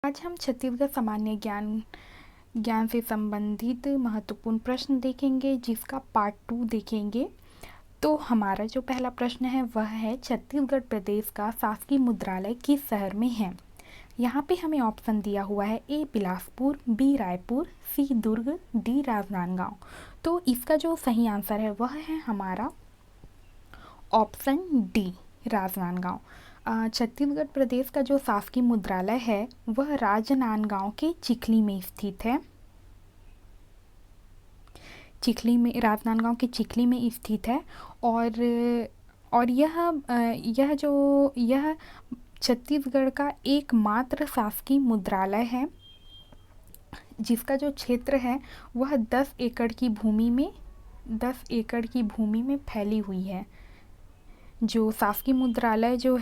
आज हम छत्तीसगढ़ सामान्य ज्ञान से संबंधित महत्वपूर्ण प्रश्न देखेंगे, जिसका पार्ट 2 देखेंगे। तो हमारा जो पहला प्रश्न है वह है, छत्तीसगढ़ प्रदेश का शासकीय मुद्रालय किस शहर में है। यहाँ पे हमें ऑप्शन दिया हुआ है, ए बिलासपुर, बी रायपुर, सी दुर्ग, डी राजनांदगांव। तो इसका जो सही आंसर है वह है हमारा ऑप्शन डी, राजनांदगांव। छत्तीसगढ़ प्रदेश का जो शासकीय मुद्रालय है वह राजनांदगांव के चिखली में स्थित है। राजनांदगांव के चिखली में स्थित है। और यह छत्तीसगढ़ का एकमात्र शासकीय मुद्रालय है, जिसका जो क्षेत्र है वह 10 एकड़ की भूमि में फैली हुई है। जो शासकीय मुद्रालय जो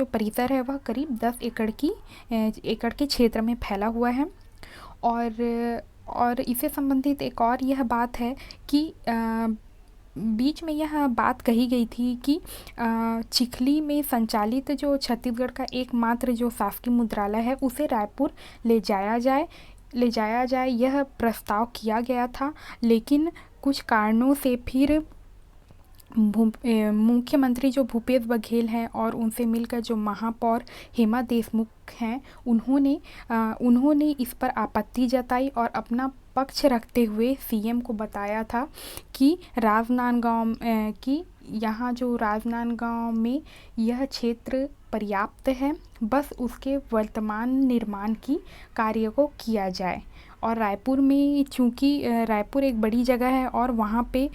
परिसर है वह करीब 10 एकड़ के क्षेत्र में फैला हुआ है। और इससे संबंधित एक और यह बात है कि बीच में यह बात कही गई थी कि चिखली में संचालित जो छत्तीसगढ़ का एकमात्र जो शासकीय मुद्रालय है उसे रायपुर ले जाया जाए, यह प्रस्ताव किया गया था। लेकिन कुछ कारणों से फिर मुख्यमंत्री जो भूपेश बघेल हैं और उनसे मिलकर जो महापौर हेमा देशमुख हैं, उन्होंने इस पर आपत्ति जताई और अपना पक्ष रखते हुए सीएम को बताया था कि राजनांदगांव में यह क्षेत्र पर्याप्त है, बस उसके वर्तमान निर्माण की कार्य को किया जाए। और रायपुर में, चूँकि रायपुर एक बड़ी जगह है और वहाँ पे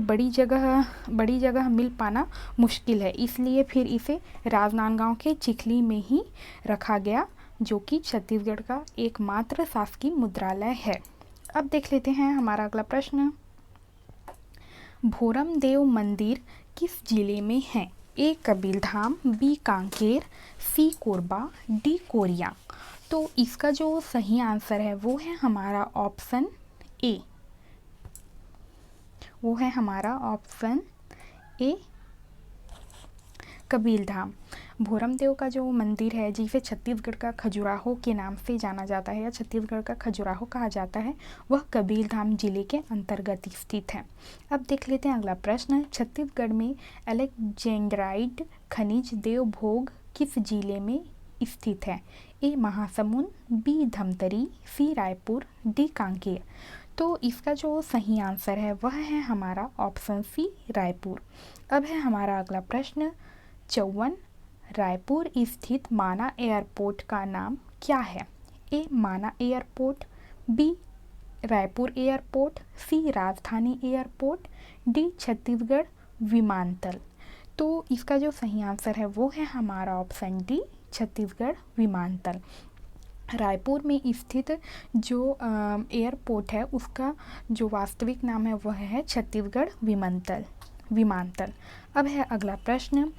बड़ी जगह मिल पाना मुश्किल है, इसलिए फिर इसे राजनांदगांव के चिखली में ही रखा गया, जो कि छत्तीसगढ़ का एकमात्र शासकीय मुद्रालय है। अब देख लेते हैं हमारा अगला प्रश्न। भोरमदेव मंदिर किस जिले में है। ए कबीरधाम, बी कांकेर, सी कोरबा, डी कोरिया। तो इसका जो सही आंसर है वो है हमारा ऑप्शन ए, कबीरधाम। भोरमदेव का जो मंदिर है, जिसे छत्तीसगढ़ का खजुराहो के नाम से जाना जाता है या छत्तीसगढ़ का खजुराहो कहा जाता है, वह कबीरधाम जिले के अंतर्गत स्थित है। अब देख लेते हैं अगला प्रश्न। छत्तीसगढ़ में एलेक्जेंड्राइट खनिज देवभोग किस जिले में स्थित है। ए महासमुंद, बी धमतरी, सी रायपुर, डी कांकेर। तो इसका जो सही आंसर है वह है हमारा ऑप्शन सी, रायपुर। अब है हमारा अगला प्रश्न 54। रायपुर स्थित माना एयरपोर्ट का नाम क्या है। ए माना एयरपोर्ट, बी रायपुर एयरपोर्ट, सी राजधानी एयरपोर्ट, डी छत्तीसगढ़ विमानतल। तो इसका जो सही आंसर है वो है हमारा ऑप्शन डी, छत्तीसगढ़ विमानतल। रायपुर में स्थित जो एयरपोर्ट है उसका जो वास्तविक नाम है वह है छत्तीसगढ़ विमानतल। अब है अगला प्रश्न।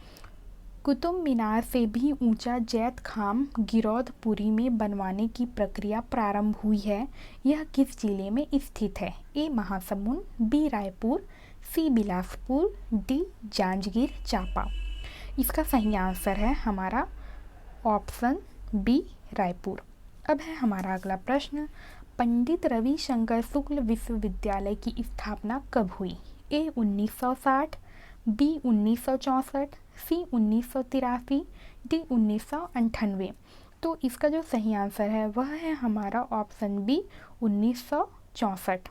कुतुब मीनार से भी ऊंचा जैत खाम गिरौदपुरी में बनवाने की प्रक्रिया प्रारंभ हुई है, यह किस जिले में स्थित है। ए महासमुंद, बी रायपुर, सी बिलासपुर, डी जांजगीर चांपा। इसका सही आंसर है हमारा ऑप्शन बी, रायपुर। अब है हमारा अगला प्रश्न। पंडित रविशंकर शुक्ल विश्वविद्यालय की स्थापना कब हुई। ए 1960, बी 1964, सी 1983, डी 1998। तो इसका जो सही आंसर है वह है हमारा ऑप्शन बी, 1964।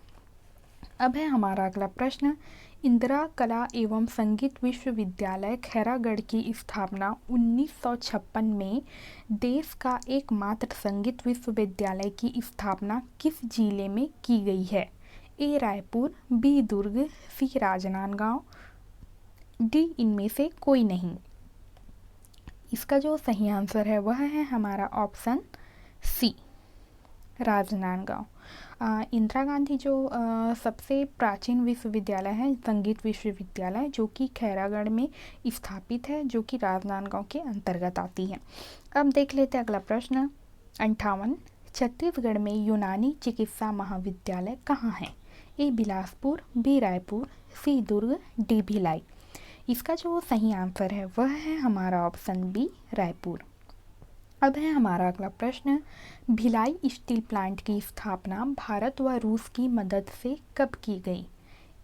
अब है हमारा अगला प्रश्न। इंदिरा कला एवं संगीत विश्वविद्यालय खैरागढ़ की स्थापना 1956 में देश का एकमात्र संगीत विश्वविद्यालय की स्थापना किस जिले में की गई है। ए रायपुर, बी दुर्ग, सी राजनांदगांव, डी इनमें से कोई नहीं। इसका जो सही आंसर है वह है हमारा ऑप्शन सी, राजनांदगांव। इंदिरा गांधी जो सबसे प्राचीन विश्वविद्यालय है, संगीत विश्वविद्यालय, जो कि खैरागढ़ में स्थापित है, जो कि राजनांदगांव के अंतर्गत आती है। अब देख लेते हैं अगला प्रश्न 58। छत्तीसगढ़ में यूनानी चिकित्सा महाविद्यालय कहाँ है। ए बिलासपुर, बी रायपुर, सी दुर्ग, डी भिलाई। इसका जो सही आंसर है वह है हमारा ऑप्शन बी, रायपुर। अब है हमारा अगला प्रश्न, भिलाई स्टील प्लांट की स्थापना भारत व रूस की मदद से कब की गई?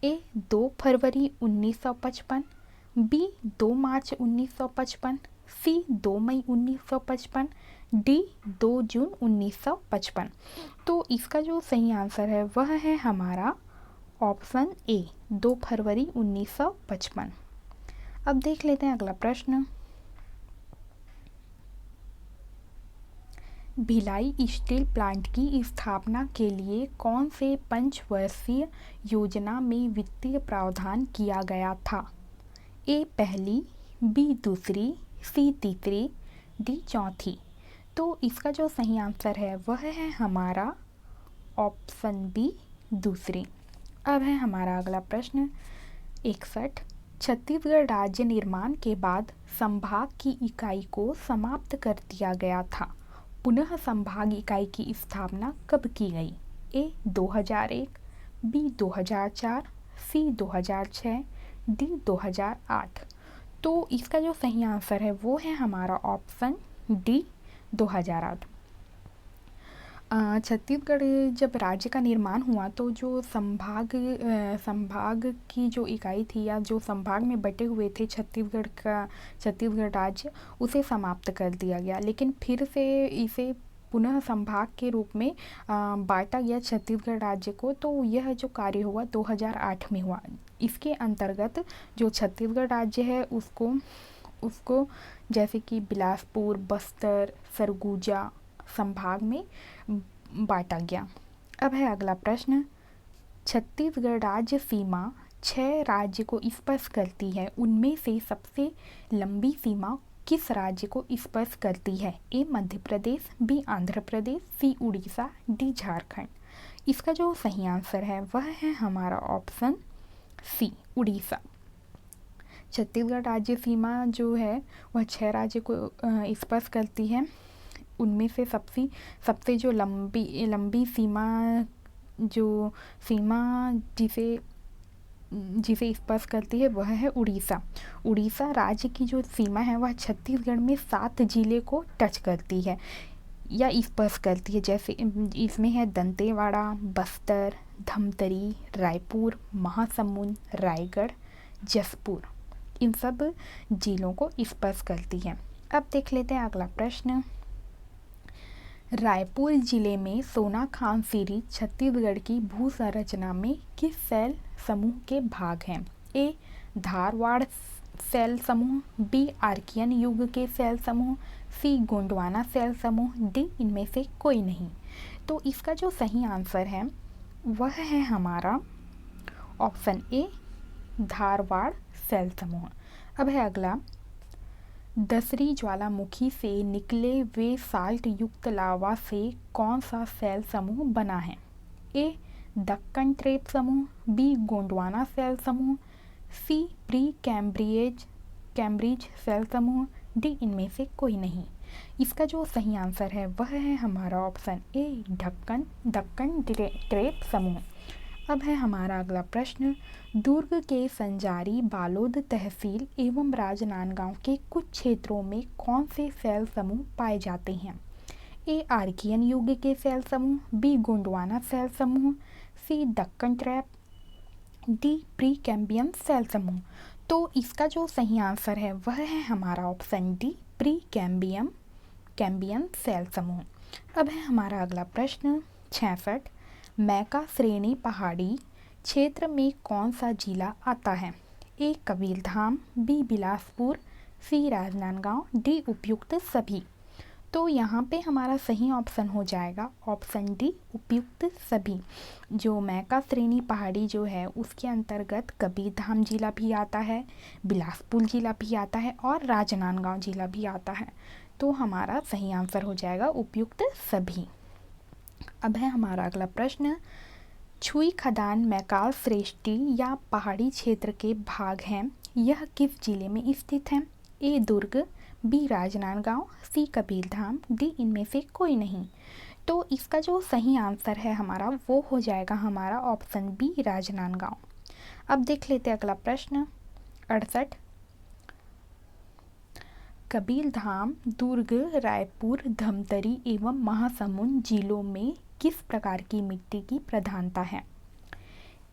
ए 2 फरवरी 1955, बी 2 मार्च 1955, सी 2 मई 1955, डी 2 जून 1955। तो इसका जो सही आंसर है वह है हमारा ऑप्शन ए 2 फरवरी 1955। अब देख लेते हैं अगला प्रश्न, भिलाई स्टील प्लांट की स्थापना के लिए कौन से पंचवर्षीय योजना में वित्तीय प्रावधान किया गया था? ए पहली, बी दूसरी, सी तीसरी, डी चौथी। तो इसका जो सही आंसर है वह है हमारा ऑप्शन बी दूसरी। अब है हमारा अगला प्रश्न 61, छत्तीसगढ़ राज्य निर्माण के बाद संभाग की इकाई को समाप्त कर दिया गया था। पुनः संभाग इकाई की स्थापना कब की गई? ए 2001, बी 2004, सी 2006, डी 2008। तो इसका जो सही आंसर है वो है हमारा ऑप्शन डी 2008। छत्तीसगढ़ जब राज्य का निर्माण हुआ तो जो संभाग की जो इकाई थी या जो संभाग में बटे हुए थे छत्तीसगढ़ राज्य, उसे समाप्त कर दिया गया, लेकिन फिर से इसे पुनः संभाग के रूप में बांटा गया छत्तीसगढ़ राज्य को। तो यह जो कार्य हुआ 2008 में हुआ। इसके अंतर्गत जो छत्तीसगढ़ राज्य है उसको जैसे कि बिलासपुर, बस्तर, सरगुजा संभाग में बांटा गया। अब है अगला प्रश्न, छत्तीसगढ़ राज्य सीमा 6 राज्य को स्पर्श करती है, उनमें से सबसे लंबी सीमा किस राज्य को स्पर्श करती है? ए मध्य प्रदेश, बी आंध्र प्रदेश, सी उड़ीसा, डी झारखंड। इसका जो सही आंसर है वह है हमारा ऑप्शन सी उड़ीसा। छत्तीसगढ़ राज्य सीमा जो है वह 6 राज्य को स्पर्श करती है, उनमें से सबसे जो लंबी सीमा जिसे स्पर्श करती है वह है उड़ीसा। उड़ीसा राज्य की जो सीमा है वह छत्तीसगढ़ में 7 जिले को टच करती है या स्पर्श करती है। जैसे इसमें है दंतेवाड़ा, बस्तर, धमतरी, रायपुर, महासमुंद, रायगढ़, जसपुर, इन सब जिलों को स्पर्श करती है। अब देख लेते हैं अगला प्रश्न, रायपुर जिले में सोनाखान सीरीज छत्तीसगढ़ की भू संरचना में किस सेल समूह के भाग हैं? ए धारवाड़ सेल समूह, बी आर्कियन युग के सेल समूह, सी गोंडवाना सेल समूह, डी इनमें से कोई नहीं। तो इसका जो सही आंसर है वह है हमारा ऑप्शन ए धारवाड़ सेल समूह। अब है अगला, दसरी ज्वालामुखी से निकले वे साल्ट युक्त लावा से कौन सा सेल समूह बना है? ए दक्कन ट्रेप समूह, बी गोंडवाना सेल समूह, सी प्री कैम्ब्रिज सेल समूह, डी इनमें से कोई नहीं। इसका जो सही आंसर है वह है हमारा ऑप्शन ए दक्कन ट्रेप समूह। अब है हमारा अगला प्रश्न, दुर्ग के संजारी बालोद तहसील एवं राजनांदगांव के कुछ क्षेत्रों में कौन से सेल समूह पाए जाते हैं? ए आर्कियन युग के सेल समूह, बी गोंडवाना सेल समूह, C Deccan trap, D pre Cambrian cell समूह। तो इसका जो सही आंसर है वह है हमारा option D pre Cambrian cell समूह। अब है हमारा अगला प्रश्न 66, मैका श्रेणी पहाड़ी क्षेत्र में कौन सा जिला आता है? ए कबीरधाम, बी बिलासपुर, सी राजनांदगांव, डी उपयुक्त सभी। तो यहाँ पे हमारा सही ऑप्शन हो जाएगा ऑप्शन डी उपयुक्त सभी। जो मैका श्रेणी पहाड़ी जो है उसके अंतर्गत कबीरधाम जिला भी आता है, बिलासपुर जिला भी आता है और राजनांदगांव जिला भी आता है। तो हमारा सही आंसर हो जाएगा उपयुक्त सभी। अब है हमारा अगला प्रश्न, छुई खदान मैकाल श्रेष्ठी या पहाड़ी क्षेत्र के भाग हैं, यह किस जिले में स्थित है? ए दुर्ग, बी राजनांदगांव, सी कबीरधाम, डी इनमें से कोई नहीं। तो इसका जो सही आंसर है हमारा वो हो जाएगा हमारा ऑप्शन बी राजनांदगांव। अब देख लेते हैं अगला प्रश्न 68, कबीरधाम, दुर्ग, रायपुर, धमतरी एवं महासमुंद जिलों में किस प्रकार की मिट्टी की प्रधानता है?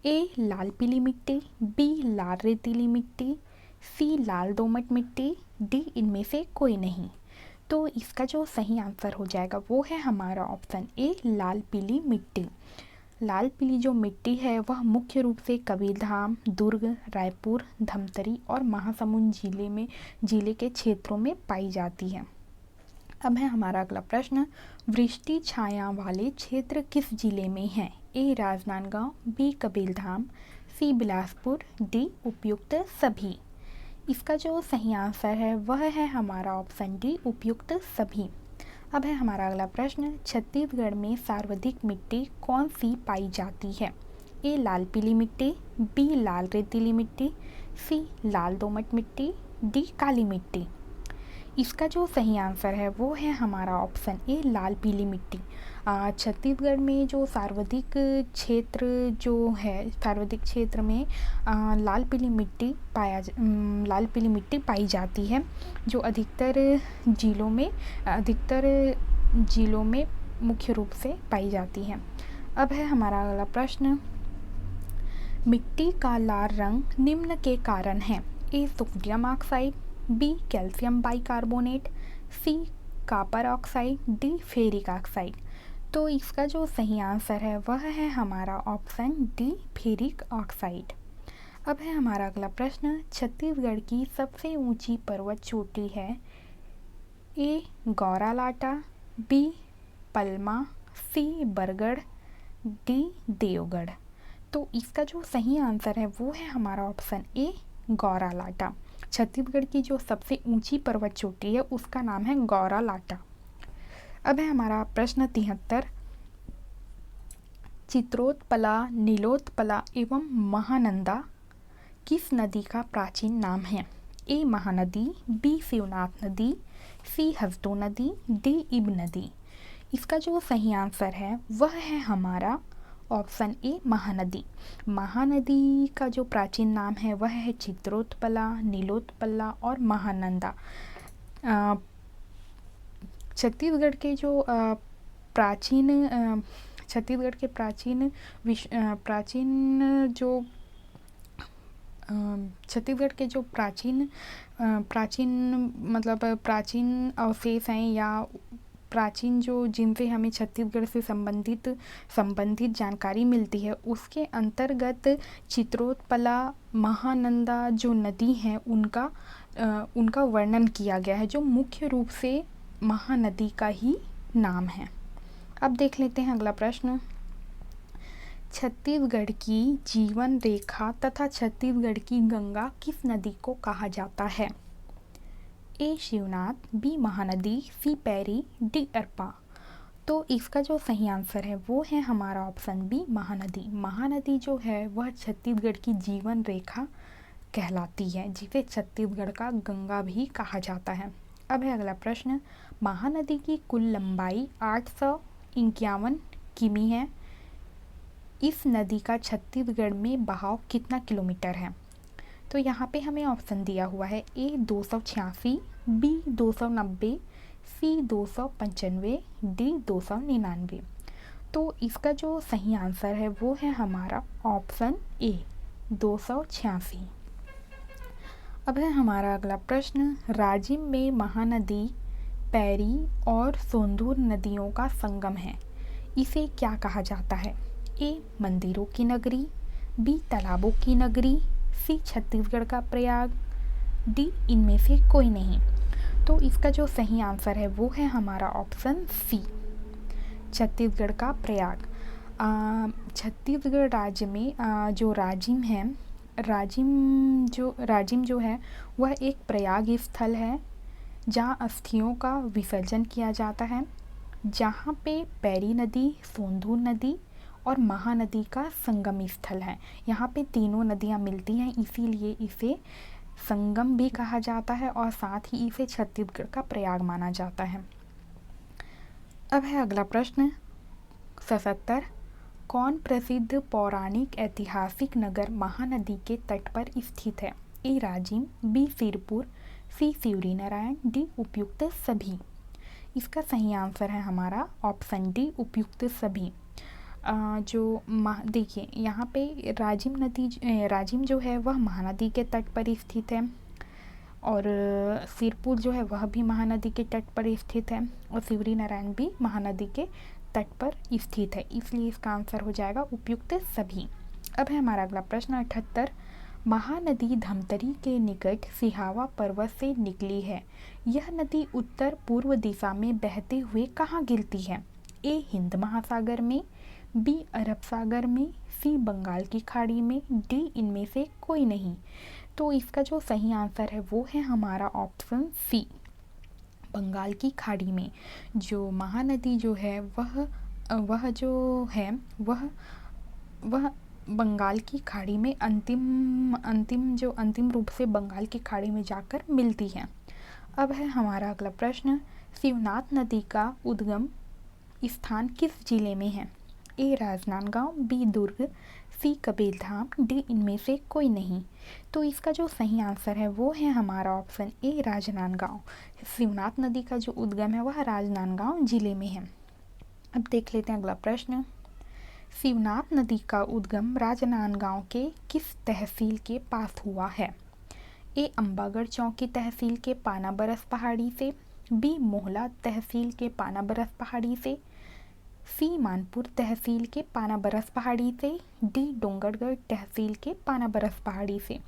ए लाल पीली मिट्टी, बी लाल रेतीली मिट्टी, सी लाल दोमट मिट्टी, डी इनमें से कोई नहीं। तो इसका जो सही आंसर हो जाएगा वो है हमारा ऑप्शन ए लाल पीली मिट्टी। लाल पीली जो मिट्टी है वह मुख्य रूप से कबीरधाम, दुर्ग, रायपुर, धमतरी और महासमुंद जिले के क्षेत्रों में पाई जाती है। अब है हमारा अगला प्रश्न, वृष्टि छाया वाले क्षेत्र किस जिले में हैं? ए राजनांदगांव, बी कबीरधाम, सी बिलासपुर, डी उपयुक्त सभी। इसका जो सही आंसर है वह है हमारा ऑप्शन डी उपयुक्त सभी। अब है हमारा अगला प्रश्न, छत्तीसगढ़ में सर्वाधिक मिट्टी कौन सी पाई जाती है? ए लाल पीली मिट्टी, बी लाल रेतीली मिट्टी, सी लाल दोमट मिट्टी, डी काली मिट्टी। इसका जो सही आंसर है वो है हमारा ऑप्शन ए लाल पीली मिट्टी। छत्तीसगढ़ में जो सर्वाधिक क्षेत्र में लाल पीली मिट्टी पाई जाती है, जो अधिकतर जिलों में मुख्य रूप से पाई जाती है। अब है हमारा अगला प्रश्न, मिट्टी का लाल रंग निम्न के कारण है? A sodium oxide, B calcium bicarbonate, C copper oxide, D ferric oxide. तो इसका जो सही आंसर है वह है हमारा ऑप्शन डी फेरिक ऑक्साइड। अब है हमारा अगला प्रश्न, छत्तीसगढ़ की सबसे ऊंची पर्वत चोटी है? ए गौरालाटा, बी पलमा, सी बरगढ़, डी देवगढ़। तो इसका जो सही आंसर है वो है हमारा ऑप्शन ए गौरालाटा। छत्तीसगढ़ की जो सबसे ऊंची पर्वत चोटी है उसका नाम है गौरालाटा। अब है हमारा प्रश्न 73, चित्रोत्पला, नीलोत्पला एवं महानंदा किस नदी का प्राचीन नाम है? ए महानदी, बी शिवनाथ नदी, सी हसदो नदी, डी इब नदी। इसका जो सही आंसर है वह है हमारा ऑप्शन ए महानदी। महानदी का जो प्राचीन नाम है वह है चित्रोत्पला, नीलोत्पला और महानंदा। छत्तीसगढ़ के जो प्राचीन अवशेष हैं या प्राचीन जो जिनसे हमें छत्तीसगढ़ से संबंधित जानकारी मिलती है उसके अंतर्गत चित्रोत्पला, महानंदा जो नदी हैं उनका वर्णन किया गया है, जो मुख्य रूप से महानदी का ही नाम है। अब देख लेते हैं अगला प्रश्न, छत्तीसगढ़ की जीवन रेखा तथा छत्तीसगढ़ की गंगा किस नदी को कहा जाता है? ए शिवनाथ, बी महानदी, सी पैरी, डी अरपा। तो इसका जो सही आंसर है वो है हमारा ऑप्शन बी महानदी। महानदी जो है वह छत्तीसगढ़ की जीवन रेखा कहलाती है, जिसे छत्तीसगढ़ का गंगा भी कहा जाता है। अब है अगला प्रश्न, महानदी की कुल लंबाई 851 किमी है। इस नदी का छत्तीसगढ़ में बहाव कितना किलोमीटर है? तो यहाँ पे हमें ऑप्शन दिया हुआ है ए 286, बी 290, सी 295, डी 299। तो इसका जो सही आंसर है वो है हमारा ऑप्शन ए 286। अब है हमारा अगला प्रश्न, राजिम में महानदी, पैरी और सोंदूर नदियों का संगम है, इसे क्या कहा जाता है? ए मंदिरों की नगरी, बी तालाबों की नगरी, सी छत्तीसगढ़ का प्रयाग, डी इनमें से कोई नहीं। तो इसका जो सही आंसर है वो है हमारा ऑप्शन सी छत्तीसगढ़ का प्रयाग। छत्तीसगढ़ राज्य में जो राजिम जो है वह एक प्रयाग स्थल है जहाँ अस्थियों का विसर्जन किया जाता है, जहाँ पे पैरी नदी, सोंदूर नदी और महानदी का संगम स्थल है। यहाँ पे तीनों नदियाँ मिलती हैं, इसीलिए इसे संगम भी कहा जाता है और साथ ही इसे छत्तीसगढ़ का प्रयाग माना जाता है। अब है अगला प्रश्न 77, कौन प्रसिद्ध पौराणिक ऐतिहासिक नगर महानदी के तट पर स्थित है? ए राजिम, बी सिरपुर, सी सिवरी नारायण, डी उपयुक्त सभी। इसका सही आंसर है हमारा ऑप्शन डी उपयुक्त सभी। देखिए यहाँ पे राजिम जो है वह महानदी के तट पर स्थित है, और सिरपुर जो है वह भी महानदी के तट पर स्थित है, और सिवरी नारायण भी महानदी के तट पर स्थित है, इसलिए इसका आंसर हो जाएगा उपयुक्त सभी। अब है हमारा अगला प्रश्न 78। महानदी धमतरी के निकट सिहावा पर्वत से निकली है। यह नदी उत्तर पूर्व दिशा में बहते हुए कहाँ गिरती है? ए हिंद महासागर में, बी अरब सागर में, सी बंगाल की खाड़ी में, डी इनमें से कोई नहीं। तो इसका जो सही आंसर है वो है हमारा ऑप्शन सी, बंगाल की खाड़ी में। जो महानदी जो है वह जो है वह बंगाल की खाड़ी में अंतिम रूप से बंगाल की खाड़ी में जाकर मिलती है। अब है हमारा अगला प्रश्न, शिवनाथ नदी का उद्गम स्थान किस जिले में है? ए राजनांदगांव, बी दुर्ग, सी कबीरधाम, डी इनमें से कोई नहीं। तो इसका जो सही आंसर है वो है हमारा ऑप्शन ए राजनांदगांव। शिवनाथ नदी का जो उद्गम है वह राजनांदगांव जिले में है। अब देख लेते हैं अगला प्रश्न, शिवनाथ नदी का उद्गम राजनांदगांव के किस तहसील के पास हुआ है? ए अंबागढ़ चौकी तहसील के पानाबरस पहाड़ी से, बी मोहला तहसील के पानाबरस पहाड़ी से, सी मानपुर तहसील के पानाबरस पहाड़ी से, डी डोंगरगढ़ तहसील के पानाबरस पहाड़ी से।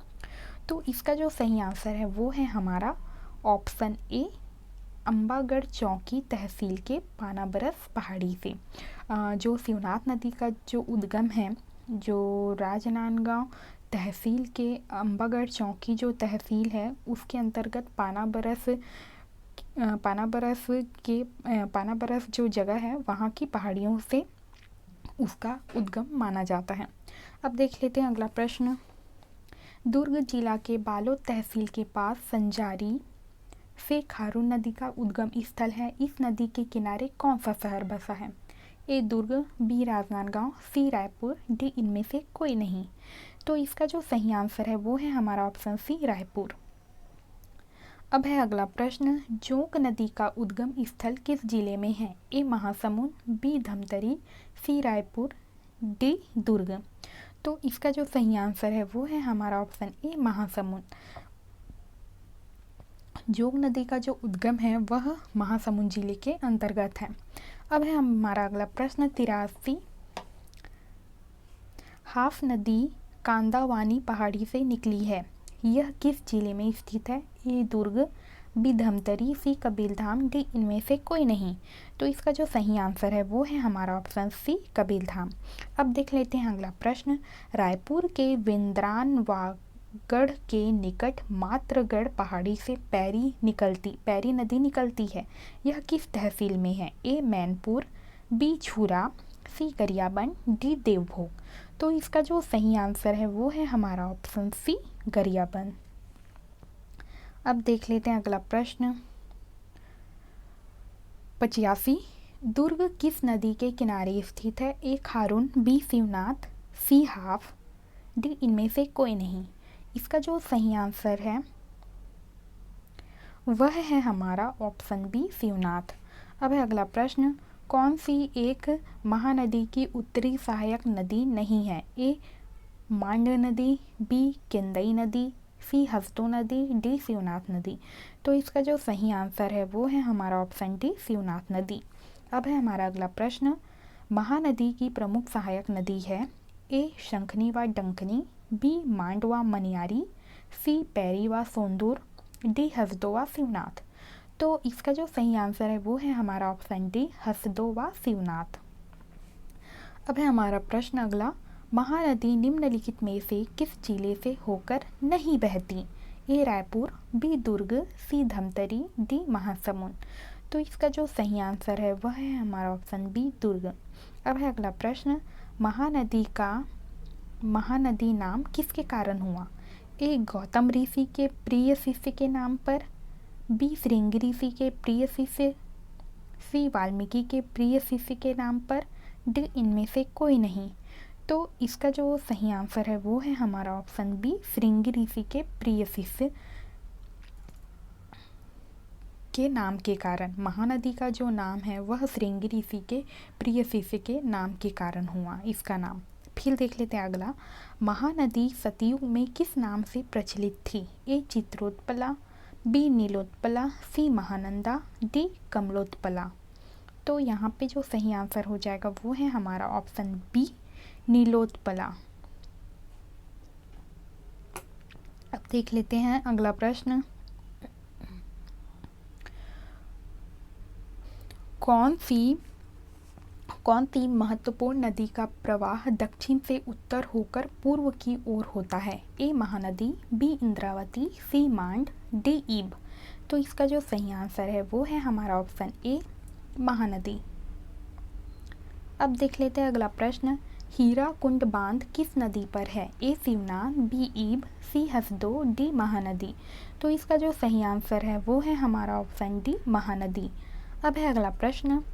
तो इसका जो सही आंसर है वो है हमारा ऑप्शन ए, अंबागढ़ चौकी तहसील के पानाबरस पहाड़ी से। जो शिवनाथ नदी का जो उद्गम है, जो राजनांदगांव तहसील के अंबागढ़ चौकी जो तहसील है उसके अंतर्गत पानाबरस जो जगह है वहाँ की पहाड़ियों से उसका उद्गम माना जाता है। अब देख लेते हैं अगला प्रश्न, दुर्ग जिला के बालोद तहसील के पास संजारी से खारून नदी का उद्गम स्थल है। इस नदी के किनारे कौन सा शहर बसा है? ए दुर्ग, बी राजनांदगांव, सी रायपुर, डी इनमें से कोई नहीं। तो इसका जो सही आंसर है वो है हमारा ऑप्शन सी रायपुर। अब है अगला प्रश्न, जोंक नदी का उद्गम स्थल किस जिले में है? ए महासमुंद, बी धमतरी, सी रायपुर, डी दुर्ग। तो इसका जो सही आंसर है वो है हमारा ऑप्शन ए महासमुंद। जोंक नदी का जो उद्गम है वह महासमुंद जिले के अंतर्गत है। अब है हमारा अगला प्रश्न 83। हाफ नदी कांदावानी पहाड़ी से निकली है। यह किस जिले में स्थित है? ए दुर्ग, बी धमतरी, सी कबीरधाम, डी इनमें से कोई नहीं। तो इसका जो सही आंसर है वो है हमारा ऑप्शन सी कबीरधाम। अब देख लेते हैं अगला प्रश्न, रायपुर के विंद्रानवागढ़ के निकट मात्रगढ़ पहाड़ी से पैरी नदी निकलती है। यह किस तहसील में है? ए मैनपुर, बी छुरा, सी गरियाबंद, डी देवभोग। तो इसका जो सही आंसर है वो है हमारा ऑप्शन सी गरियाबंद। अब देख लेते हैं अगला प्रश्न 85। दुर्ग किस नदी के किनारे स्थित है? ए खारून, बी शिवनाथ, सी हाफ, डी इनमें से कोई नहीं। इसका जो सही आंसर है वह है हमारा ऑप्शन बी शिवनाथ। अब है अगला प्रश्न, कौन सी एक महानदी की उत्तरी सहायक नदी नहीं है? ए मांड नदी, बी केंदई नदी, सी हसदो नदी, डी शिवनाथ नदी। तो इसका जो सही आंसर है वो है हमारा ऑप्शन डी शिवनाथ नदी। अब है हमारा अगला प्रश्न, महानदी की प्रमुख सहायक नदी है। ए शंखनी व डंकनी, बी मांड व मनियारी, सी पैरी व सोंदूर, डी हसदो व शिवनाथ। तो इसका जो सही आंसर है वो है हमारा ऑप्शन डी हसदो व शिवनाथ। अब है हमारा प्रश्न अगला, महानदी निम्नलिखित में से किस जिले से होकर नहीं बहती? ए रायपुर, बी दुर्ग, सी धमतरी, डी महासमुंद। तो इसका जो सही आंसर है वह है हमारा ऑप्शन बी दुर्ग। अब है अगला प्रश्न, महानदी नाम किसके कारण हुआ? ए गौतम ऋषि के प्रिय शिष्य के नाम पर, बी श्रृंगी ऋषि के प्रिय शिष्य, सी वाल्मीकि के प्रिय शिष्य के नाम पर, डी इनमें से कोई नहीं। तो इसका जो सही आंसर है वो है हमारा ऑप्शन बी श्रृंगी ऋषि के प्रिय शिष्य के नाम के कारण। महानदी का जो नाम है वह श्रृंगी ऋषि के प्रिय शिष्य के नाम के कारण हुआ इसका नाम। फिर देख लेते हैं अगला, महानदी सतयुग में किस नाम से प्रचलित थी? ए चित्रोत्पला, बी नीलोत्पला, सी महानंदा, डी कमलोत्पला। तो यहाँ पे जो सही आंसर हो जाएगा वो है हमारा ऑप्शन बी नीलोत्पला। अब देख लेते हैं अगला प्रश्न, कौन सी महत्वपूर्ण नदी का प्रवाह दक्षिण से उत्तर होकर पूर्व की ओर होता है? ए महानदी, बी इंद्रावती, सी मांड, डी ईब। तो इसका जो सही आंसर है वो है हमारा ऑप्शन ए महानदी। अब देख लेते हैं अगला प्रश्न, हीराकुंड बांध किस नदी पर है? ए शिवनाथ, बी ईब, सी हसदो, डी महानदी। तो इसका जो सही आंसर है वो है हमारा ऑप्शन डी महानदी। अब है अगला प्रश्न,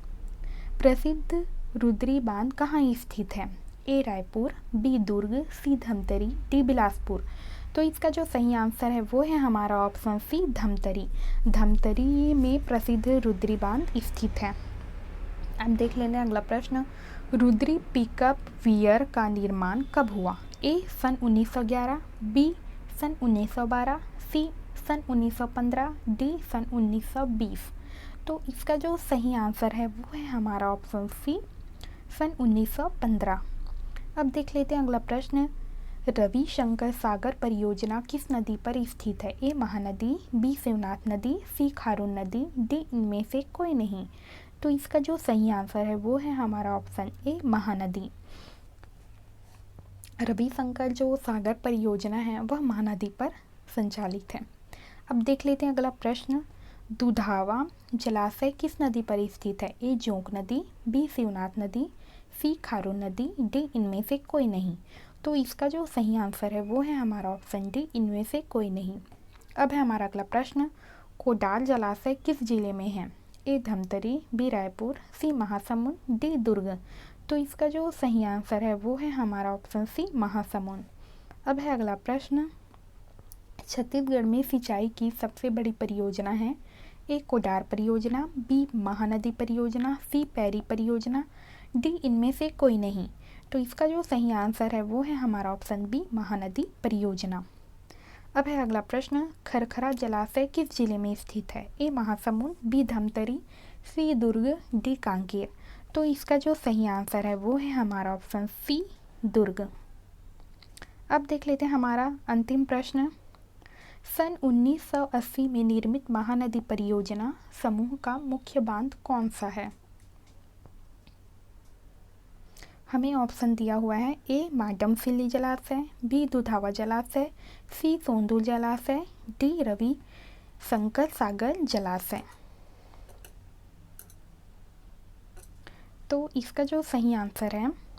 प्रसिद्ध रुद्री बांध कहाँ स्थित है? ए रायपुर, बी दुर्ग, सी धमतरी, डी बिलासपुर। तो इसका जो सही आंसर है वो है हमारा ऑप्शन सी धमतरी। धमतरी में प्रसिद्ध रुद्री बांध स्थित है। अब देख लेते हैं अगला प्रश्न, रुद्री पिकअप वियर का निर्माण कब हुआ? ए सन 1911, बी सन 1912, सी सन 1915, डी सन 1920। तो इसका जो सही आंसर है वो है हमारा ऑप्शन सी सन 1915। अब देख लेते हैं अगला प्रश्न, रविशंकर सागर परियोजना किस नदी पर स्थित है? ए महानदी, बी शिवनाथ नदी, सी खारून नदी, डी इनमें से कोई नहीं। तो इसका जो सही आंसर है वो है हमारा ऑप्शन ए महानदी। रविशंकर जो सागर परियोजना है वह महानदी पर संचालित है। अब देख लेते हैं अगला प्रश्न, दुधावा जलाशय किस नदी पर स्थित है? ए जोंक नदी, बी शिवनाथ नदी, सी खारून नदी, डी इनमें से कोई नहीं। तो इसका जो सही आंसर है वो है हमारा ऑप्शन डी इनमें से कोई नहीं। अब है हमारा अगला प्रश्न, कोडाल जलाशय किस जिले में है? ए धमतरी, बी रायपुर, सी महासमुंद, डी दुर्ग। तो इसका जो सही आंसर है वो है हमारा ऑप्शन सी महासमुंद। अब है अगला प्रश्न, छत्तीसगढ़ में सिंचाई की सबसे बड़ी परियोजना है? ए कोडार परियोजना, बी महानदी परियोजना, सी पैरी परियोजना, डी इनमें से कोई नहीं। तो इसका जो सही आंसर है वो है हमारा ऑप्शन बी महानदी परियोजना। अब है अगला प्रश्न, खरखरा जलाशय किस जिले में स्थित है? ए महासमुंद, बी धमतरी, सी दुर्ग, डी कांकेर। तो इसका जो सही आंसर है वो है हमारा ऑप्शन सी दुर्ग। अब देख लेते हैं हमारा अंतिम प्रश्न, सन 1980 में निर्मित महानदी परियोजना समूह का मुख्य बांध कौन सा है? हमें ऑप्शन दिया हुआ है, ए माडमसिल्ली जलाशय, बी दुधावा जलाशय, सी सोंदूर जलाशय, डी रवि शंकर सागर जलाशय। तो इसका जो सही आंसर है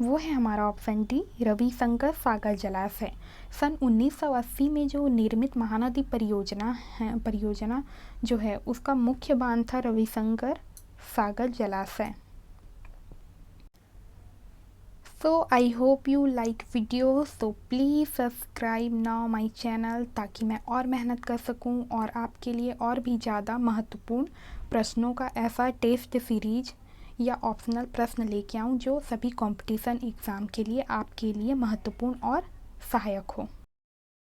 वो है हमारा ऑप्शन डी रविशंकर सागर जलाशय। सन 1980 में जो निर्मित महानदी परियोजना जो है उसका मुख्य बांध था रविशंकर सागर जलाशय। So I hope you like video, so please subscribe now my channel ताकि मैं और मेहनत कर सकूं और आपके लिए और भी ज़्यादा महत्वपूर्ण प्रश्नों का ऐसा टेस्ट सीरीज या ऑप्शनल प्रश्न लेके आऊं जो सभी कंपटीशन एग्ज़ाम के लिए आपके लिए महत्वपूर्ण और सहायक हो।